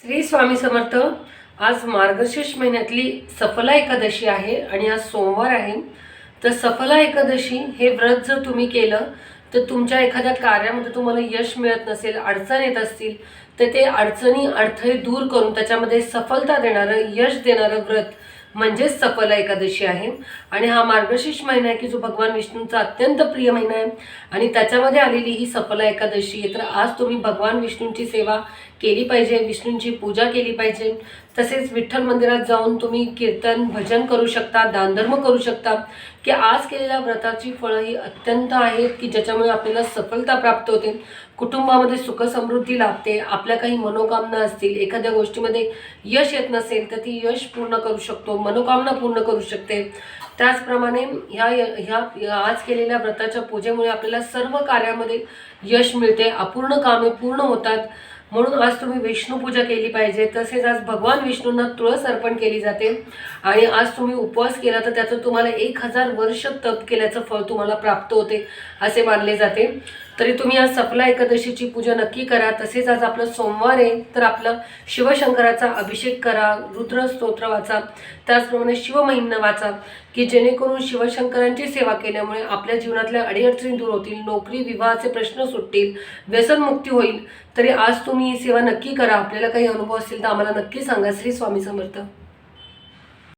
श्री स्वामी समर्थ। आज मार्गशीर्ष महिन्यातली सफला एकादशी आहे आणि आज सोमवार आहे। तर सफला एकादशी हे व्रत जर तुम्ही केलं तर तुमच्या एखाद्या कार्यामध्ये तुम्हाला यश मिळत नसेल, अडचण येत असतील तर ते अडचणी अडथळे दूर करून त्याच्यामध्ये सफलता देणारं, यश देणारं व्रत म्हणजेच सफला एकादशी आहे। आणि हा मार्गशीर्ष महिना आहे की जो भगवान विष्णूंचा अत्यंत प्रिय महिना आहे आणि त्याच्यामध्ये आलेली ही सफला एकादशी आहे। तर आज तुम्ही भगवान विष्णूंची सेवा केली पाहिजे, विष्णूंची पूजा केली पाहिजे। तसेच विठ्ठल मंदिरात जाऊन तुम्ही कीर्तन भजन करू शकता, दानधर्म करू शकता की आज केलेल्या व्रताची फळं ही अत्यंत आहेत की ज्याच्यामुळे आपल्याला सफलता प्राप्त होते, कुटुंबामध्ये सुख समृद्धी लाभते, आपल्या काही मनोकामना असतील, एखाद्या गोष्टीमध्ये यश येत नसेल तर ती यश पूर्ण करू शकतो, मनोकामना पूर्ण करू शकते। त्याचप्रमाणे ह्या आज केलेल्या व्रताच्या पूजेमुळे आपल्याला सर्व कार्यामध्ये यश मिळते, अपूर्ण कामे पूर्ण होतात। म्हणून आज तुम्ही विष्णू पूजा केली पाहिजे। तसेच आज भगवान विष्णूंना तुळस अर्पण केली जाते आणि आज तुम्ही उपवास केला तर त्याचं तुम्हाला 1000 वर्ष तप केल्याचं फळ तुम्हाला प्राप्त होते असे मानले जाते। तरी तुम्ही आज सफला एकादशीची पूजा नक्की करा। तसेच आज आपलं सोमवार आहे तर आपलं शिवशंकराचा अभिषेक करा, रुद्र स्तोत्र वाचा, त्याचप्रमाणे शिवमहिम्न वाचा की जेणेकरून शिवशंकरांची सेवा केल्यामुळे आपल्या जीवनातल्या अडीअडचणी दूर होतील, नोकरी विवाहाचे प्रश्न सुटतील, व्यसनमुक्ती होईल। तरी आज तुम्ही ही सेवा नक्की करा। आपल्याला काही अनुभव असतील तर आम्हाला नक्की सांगा। श्री स्वामी समर्थ।